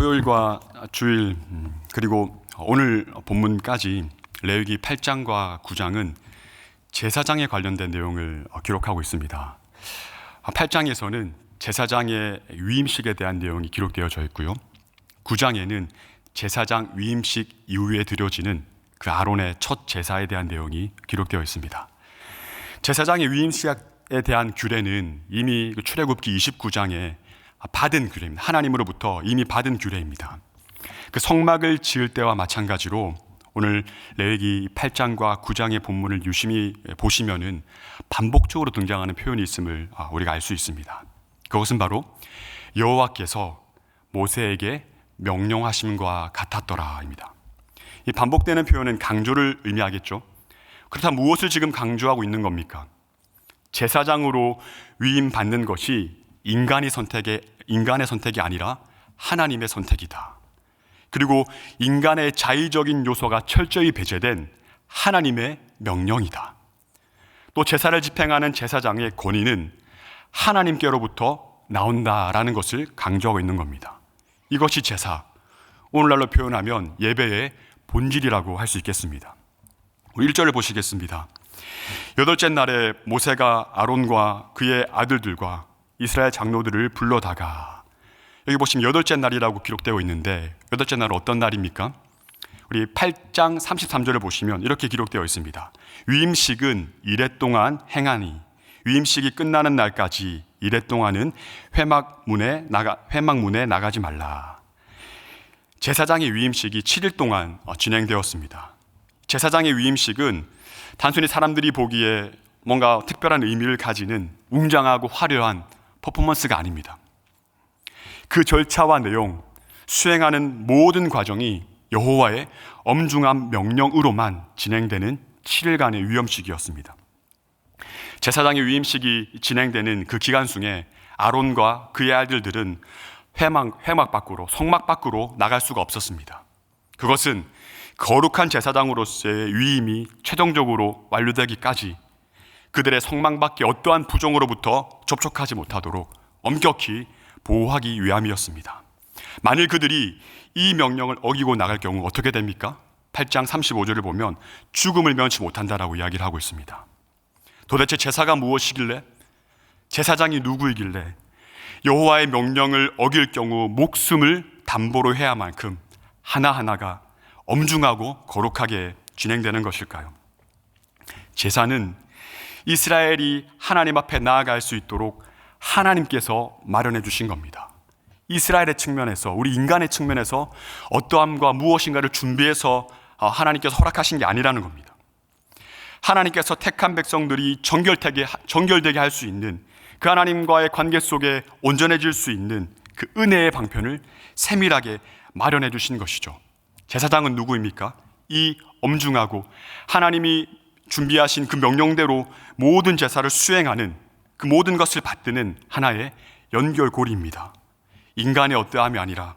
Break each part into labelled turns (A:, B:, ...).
A: 토요일과 주일 그리고 오늘 본문까지 레위기 8장과 9장은 제사장에 관련된 내용을 기록하고 있습니다. 8장에서는 제사장의 위임식에 대한 내용이 기록되어져 있고요. 9장에는 제사장 위임식 이후에 드려지는 그 아론의 첫 제사에 대한 내용이 기록되어 있습니다. 제사장의 위임식에 대한 규례는 이미 출애굽기 29장에 받은 규례입니다. 하나님으로부터 이미 받은 규례입니다. 그 성막을 지을 때와 마찬가지로 오늘 레위기 8장과 9장의 본문을 유심히 보시면은 반복적으로 등장하는 표현이 있음을 우리가 알 수 있습니다. 그것은 바로 여호와께서 모세에게 명령하심과 같았더라입니다. 이 반복되는 표현은 강조를 의미하겠죠. 그렇다면 무엇을 지금 강조하고 있는 겁니까? 제사장으로 위임받는 것이 인간의 선택이 아니라 하나님의 선택이다. 그리고 인간의 자의적인 요소가 철저히 배제된 하나님의 명령이다. 또 제사를 집행하는 제사장의 권위는 하나님께로부터 나온다라는 것을 강조하고 있는 겁니다. 이것이 제사, 오늘날로 표현하면 예배의 본질이라고 할 수 있겠습니다. 1절을 보시겠습니다. 8째 날에 모세가 아론과 그의 아들들과 이스라엘 장로들을 불러다가, 여기 보시면 8째 날이라고 기록되어 있는데 8째 날은 어떤 날입니까? 우리 8장 33절을 보시면 이렇게 기록되어 있습니다. 위임식은 이래 동안 행하니 위임식이 끝나는 날까지 이래 동안은 회막문에 나가지 말라. 제사장의 위임식이 7일 동안 진행되었습니다. 제사장의 위임식은 단순히 사람들이 보기에 뭔가 특별한 의미를 가지는 웅장하고 화려한 퍼포먼스가 아닙니다. 그 절차와 내용, 수행하는 모든 과정이 여호와의 엄중한 명령으로만 진행되는 7일간의 위임식이었습니다. 제사장의 위임식이 진행되는 그 기간 중에 아론과 그의 아들들은 회막 밖으로, 성막 밖으로 나갈 수가 없었습니다. 그것은 거룩한 제사장으로서의 위임이 최종적으로 완료되기까지 그들의 성막 밖에 어떠한 부종으로부터 접촉하지 못하도록 엄격히 보호하기 위함이었습니다. 만일 그들이 이 명령을 어기고 나갈 경우 어떻게 됩니까? 8장 35절을 보면 죽음을 면치 못한다라고 이야기를 하고 있습니다. 도대체 제사가 무엇이길래? 제사장이 누구이길래? 여호와의 명령을 어길 경우 목숨을 담보로 해야 만큼 하나하나가 엄중하고 거룩하게 진행되는 것일까요? 제사는 이스라엘이 하나님 앞에 나아갈 수 있도록 하나님께서 마련해 주신 겁니다. 이스라엘의 측면에서, 우리 인간의 측면에서 어떠함과 무엇인가를 준비해서 하나님께서 허락하신 게 아니라는 겁니다. 하나님께서 택한 백성들이 정결되게 할 수 있는, 그 하나님과의 관계 속에 온전해질 수 있는 그 은혜의 방편을 세밀하게 마련해 주신 것이죠. 제사장은 누구입니까? 이 엄중하고 하나님이 준비하신 그 명령대로 모든 제사를 수행하는, 그 모든 것을 받드는 하나의 연결고리입니다. 인간의 어떠함이 아니라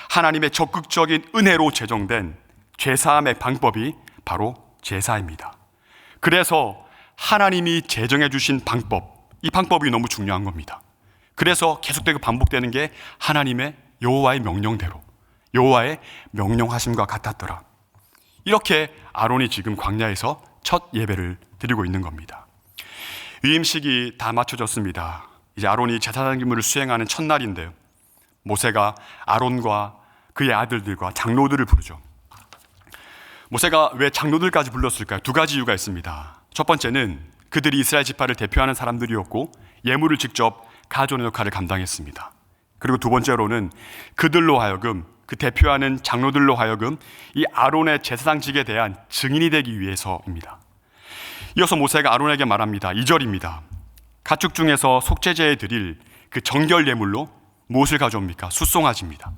A: 하나님의 적극적인 은혜로 제정된 죄사함의 방법이 바로 제사입니다. 그래서 하나님이 제정해 주신 방법, 이 방법이 너무 중요한 겁니다. 그래서 계속되고 반복되는 게 하나님의 여호와의 명령대로, 여호와의 명령하심과 같았더라. 이렇게 아론이 지금 광야에서 첫 예배를 드리고 있는 겁니다. 위임식이 다 마쳐졌습니다. 이제 아론이 제사장 직무를 수행하는 첫날인데요, 모세가 아론과 그의 아들들과 장로들을 부르죠. 모세가 왜 장로들까지 불렀을까요? 두 가지 이유가 있습니다. 첫 번째는 그들이 이스라엘 지파를 대표하는 사람들이었고 예물을 직접 가져오는 역할을 감당했습니다. 그리고 두 번째로는 그들로 하여금, 그 대표하는 장로들로 하여금 이 아론의 제사장직에 대한 증인이 되기 위해서입니다. 이어서 모세가 아론에게 말합니다. 2절입니다. 가축 중에서 속죄제에 드릴 그 정결 예물로 무엇을 가져옵니까? 숫송아지입니다.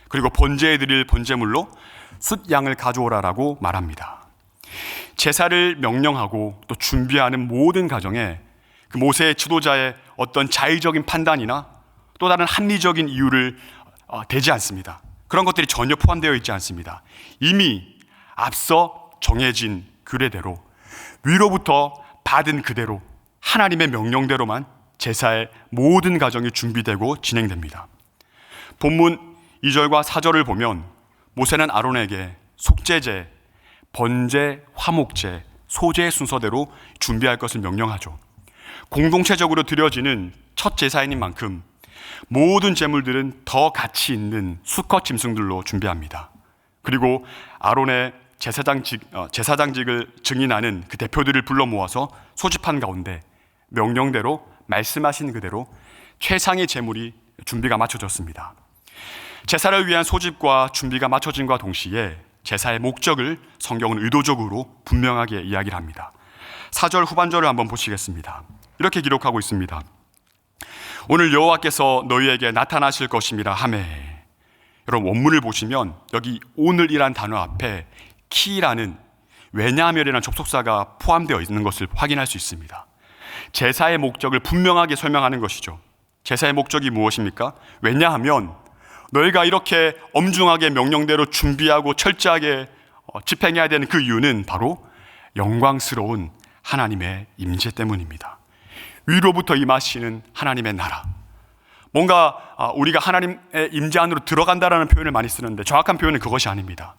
A: 그리고 번제에 드릴 번제물로 숫양을 가져오라라고 말합니다. 제사를 명령하고 또 준비하는 모든 과정에 그 모세의 지도자의 어떤 자의적인 판단이나 또 다른 합리적인 이유를 대지 않습니다. 그런 것들이 전혀 포함되어 있지 않습니다. 이미 앞서 정해진 규례대로, 위로부터 받은 그대로, 하나님의 명령대로만 제사의 모든 과정이 준비되고 진행됩니다. 본문 2절과 4절을 보면 모세는 아론에게 속죄제, 번제, 화목제, 소제의 순서대로 준비할 것을 명령하죠. 공동체적으로 드려지는 첫 제사인인 만큼 모든 제물들은 더 가치 있는 수컷 짐승들로 준비합니다. 그리고 아론의 제사장직을 증인하는 그 대표들을 불러 모아서 소집한 가운데 명령대로 말씀하신 그대로 최상의 제물이 준비가 마쳐졌습니다. 제사를 위한 소집과 준비가 마쳐진과 동시에 제사의 목적을 성경은 의도적으로 분명하게 이야기를 합니다. 4절 후반절을 한번 보시겠습니다. 이렇게 기록하고 있습니다. 오늘 여호와께서 너희에게 나타나실 것임이라 하매. 여러분 원문을 보시면 여기 오늘이란 단어 앞에 키라는 왜냐하면이라는 접속사가 포함되어 있는 것을 확인할 수 있습니다. 제사의 목적을 분명하게 설명하는 것이죠. 제사의 목적이 무엇입니까? 왜냐하면 너희가 이렇게 엄중하게 명령대로 준비하고 철저하게 집행해야 되는 그 이유는 바로 영광스러운 하나님의 임재 때문입니다. 위로부터 임하시는 하나님의 나라. 뭔가 우리가 하나님의 임재 안으로 들어간다라는 표현을 많이 쓰는데 정확한 표현은 그것이 아닙니다.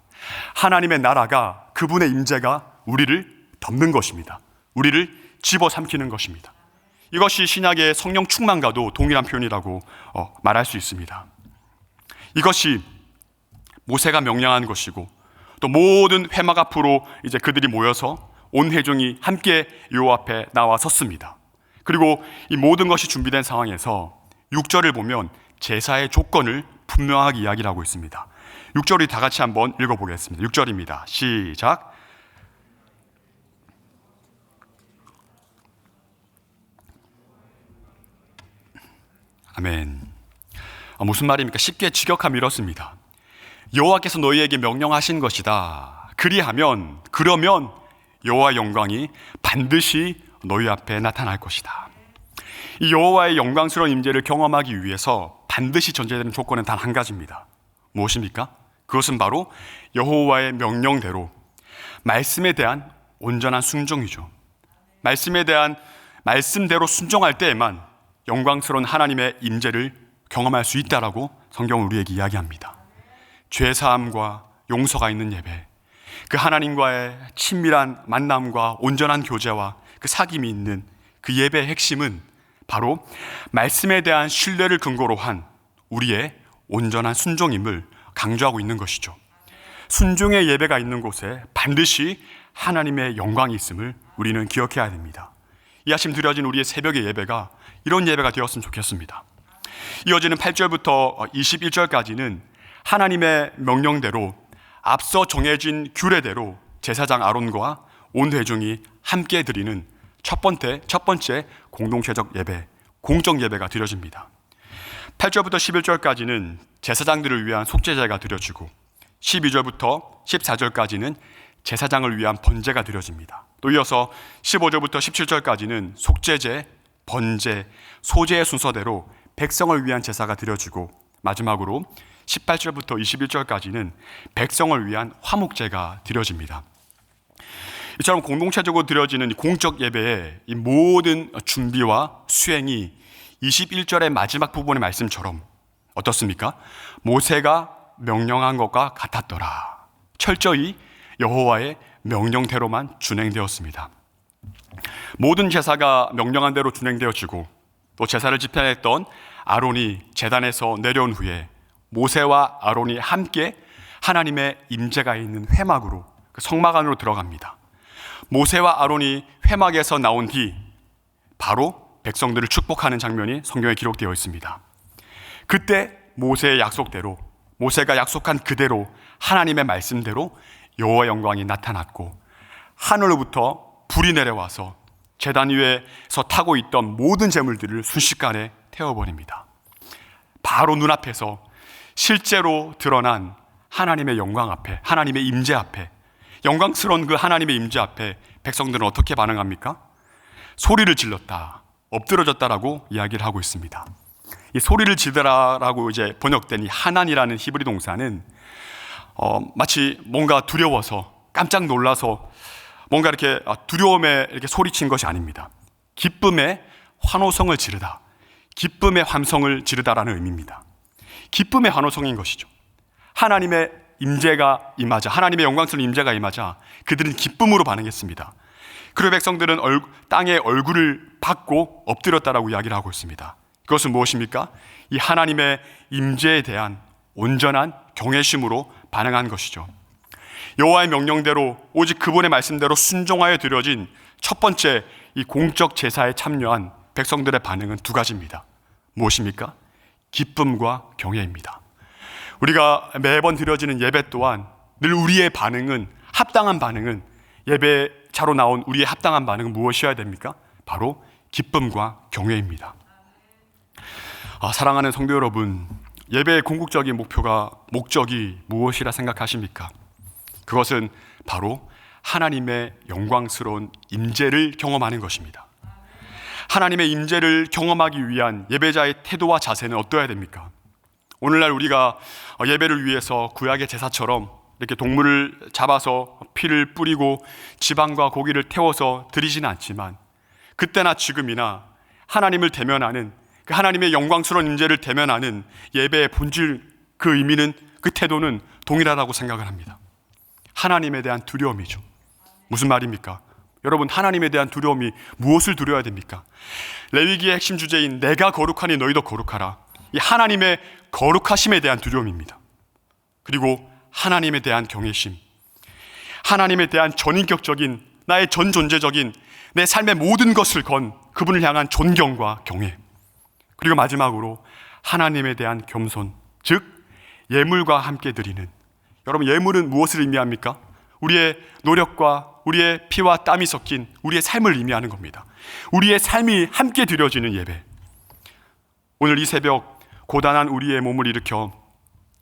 A: 하나님의 나라가, 그분의 임재가 우리를 덮는 것입니다. 우리를 집어삼키는 것입니다. 이것이 신약의 성령 충만과도 동일한 표현이라고 말할 수 있습니다. 이것이 모세가 명령한 것이고 또 모든 회막 앞으로 이제 그들이 모여서 온 회중이 함께 여호와 앞에 나와 섰습니다. 그리고 이 모든 것이 준비된 상황에서 6절을 보면 제사의 조건을 분명하게 이야기를 하고 있습니다. 6절이 다 같이 한번 읽어보겠습니다. 6절입니다. 시작. 아멘. 무슨 말입니까? 쉽게 직역하면 이렇습니다. 여호와께서 너희에게 명령하신 것이다. 그러면 여호와의 영광이 반드시 너희 앞에 나타날 것이다. 이 여호와의 영광스러운 임재를 경험하기 위해서 반드시 전제되는 조건은 단 한 가지입니다. 무엇입니까? 그것은 바로 여호와의 명령대로 말씀에 대한 온전한 순종이죠. 말씀대로 순종할 때에만 영광스러운 하나님의 임재를 경험할 수 있다라고 성경은 우리에게 이야기합니다. 죄사함과 용서가 있는 예배, 그 하나님과의 친밀한 만남과 온전한 교제와 그 사귐이 있는 그 예배의 핵심은 바로 말씀에 대한 신뢰를 근거로 한 우리의 온전한 순종임을 강조하고 있는 것이죠. 순종의 예배가 있는 곳에 반드시 하나님의 영광이 있음을 우리는 기억해야 됩니다. 이 아침 드려진 우리의 새벽의 예배가 이런 예배가 되었으면 좋겠습니다. 이어지는 8절부터 21절까지는 하나님의 명령대로 앞서 정해진 규례대로 제사장 아론과 온 회중이 함께 드리는 첫 번째 공동체적 예배, 공적 예배가 드려집니다. 8절부터 11절까지는 제사장들을 위한 속죄제가 드려지고 12절부터 14절까지는 제사장을 위한 번제가 드려집니다. 또 이어서 15절부터 17절까지는 속죄제, 번제, 소제의 순서대로 백성을 위한 제사가 드려지고 마지막으로 18절부터 21절까지는 백성을 위한 화목제가 드려집니다. 이처럼 공동체적으로 드려지는 공적 예배의 이 모든 준비와 수행이 21절의 마지막 부분의 말씀처럼 어떻습니까? 모세가 명령한 것과 같았더라. 철저히 여호와의 명령대로만 준행되었습니다. 모든 제사가 명령한 대로 진행되어지고 또 제사를 집행했던 아론이 제단에서 내려온 후에 모세와 아론이 함께 하나님의 임재가 있는 회막으로 그 성막 안으로 들어갑니다. 모세와 아론이 회막에서 나온 뒤 바로 백성들을 축복하는 장면이 성경에 기록되어 있습니다. 그때 모세의 약속대로, 모세가 약속한 그대로 하나님의 말씀대로 여호와의 영광이 나타났고 하늘로부터 불이 내려와서 제단 위에서 타고 있던 모든 제물들을 순식간에 태워버립니다. 바로 눈앞에서 실제로 드러난 하나님의 영광 앞에, 하나님의 임재 앞에, 영광스러운 그 하나님의 임재 앞에 백성들은 어떻게 반응합니까? 소리를 질렀다, 엎드러졌다라고 이야기를 하고 있습니다. 이 소리를 지르다라고 이제 번역된 이 하난이라는 히브리 동사는 마치 뭔가 두려워서 깜짝 놀라서 뭔가 이렇게 두려움에 이렇게 소리친 것이 아닙니다. 기쁨의 환호성을 지르다, 기쁨의 함성을 지르다라는 의미입니다. 기쁨의 환호성인 것이죠. 하나님의 임재가 임하자, 하나님의 영광스러운 임재가 임하자 그들은 기쁨으로 반응했습니다. 그리고 백성들은 땅에 얼굴을 받고 엎드렸다라고 이야기를 하고 있습니다. 그것은 무엇입니까? 이 하나님의 임재에 대한 온전한 경외심으로 반응한 것이죠. 여호와의 명령대로 오직 그분의 말씀대로 순종하여 드려진 첫 번째 이 공적 제사에 참여한 백성들의 반응은 두 가지입니다. 무엇입니까? 기쁨과 경외입니다. 우리가 매번 드려지는 예배 또한 늘 우리의 반응은, 합당한 반응은, 예배자로 나온 우리의 합당한 반응은 무엇이어야 됩니까? 바로 기쁨과 경외입니다. 사랑하는 성도 여러분, 예배의 궁극적인 목적이 무엇이라 생각하십니까? 그것은 바로 하나님의 영광스러운 임재를 경험하는 것입니다. 하나님의 임재를 경험하기 위한 예배자의 태도와 자세는 어떠해야 됩니까? 오늘날 우리가 예배를 위해서 구약의 제사처럼 이렇게 동물을 잡아서 피를 뿌리고 지방과 고기를 태워서 드리지는 않지만, 그때나 지금이나 하나님을 대면하는, 그 하나님의 영광스러운 임재를 대면하는 예배의 본질, 그 의미는, 그 태도는 동일하다고 생각을 합니다. 하나님에 대한 두려움이죠. 무슨 말입니까? 여러분, 하나님에 대한 두려움이 무엇을 두려워야 됩니까? 레위기의 핵심 주제인 내가 거룩하니 너희도 거룩하라, 이 하나님의 거룩하심에 대한 두려움입니다. 그리고 하나님에 대한 경외심, 하나님에 대한 전인격적인, 나의 전존재적인 내 삶의 모든 것을 건 그분을 향한 존경과 경외, 그리고 마지막으로 하나님에 대한 겸손, 즉 예물과 함께 드리는, 여러분, 예물은 무엇을 의미합니까? 우리의 노력과 우리의 피와 땀이 섞인 우리의 삶을 의미하는 겁니다. 우리의 삶이 함께 드려지는 예배. 오늘 이 새벽 고단한 우리의 몸을 일으켜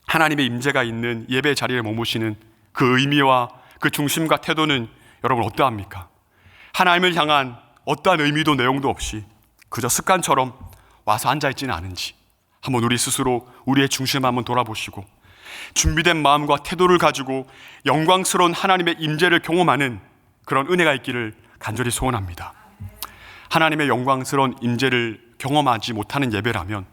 A: 하나님의 임재가 있는 예배 자리에 머무시는 그 의미와 그 중심과 태도는 여러분 어떠합니까? 하나님을 향한 어떠한 의미도 내용도 없이 그저 습관처럼 와서 앉아있지는 않은지 한번 우리 스스로 우리의 중심 한번 돌아보시고 준비된 마음과 태도를 가지고 영광스러운 하나님의 임재를 경험하는 그런 은혜가 있기를 간절히 소원합니다. 하나님의 영광스러운 임재를 경험하지 못하는 예배라면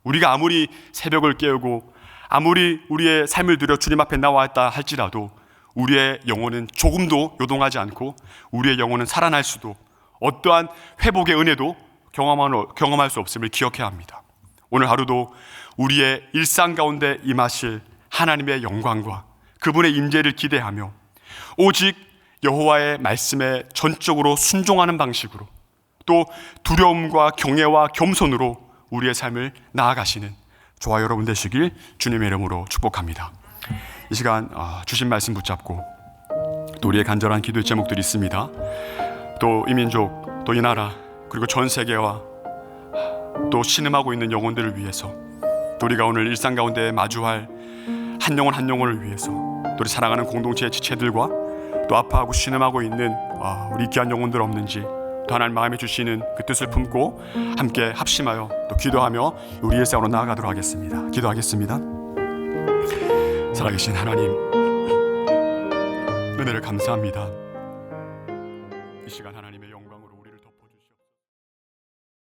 A: 우리가 아무리 새벽을 깨우고 아무리 우리의 삶을 들여 주님 앞에 나왔다 할지라도 우리의 영혼은 조금도 요동하지 않고 우리의 영혼은 살아날 수도, 어떠한 회복의 은혜도 경험할 수 없음을 기억해야 합니다. 오늘 하루도 우리의 일상 가운데 임하실 하나님의 영광과 그분의 임재를 기대하며 오직 여호와의 말씀에 전적으로 순종하는 방식으로, 또 두려움과 경외와 겸손으로 우리의 삶을 나아가시는 저와 여러분 되시길 주님의 이름으로 축복합니다. 이 시간 주신 말씀 붙잡고 또 우리의 간절한 기도의 제목들이 있습니다. 또 이 민족, 또 이 나라, 그리고 전 세계와 또 신음하고 있는 영혼들을 위해서, 또 우리가 오늘 일상 가운데 마주할 한 영혼 한 영혼을 위해서, 또 우리 사랑하는 공동체의 지체들과 또 아파하고 신음하고 있는 우리 귀한 영혼들 없는지, 또 하나님 마음에 주시는 그 뜻을 품고 함께 합심하여 또 기도하며 우리 일상으로 나아가도록 하겠습니다. 기도하겠습니다. 살아계신 하나님, 은혜를 감사합니다. 이 시간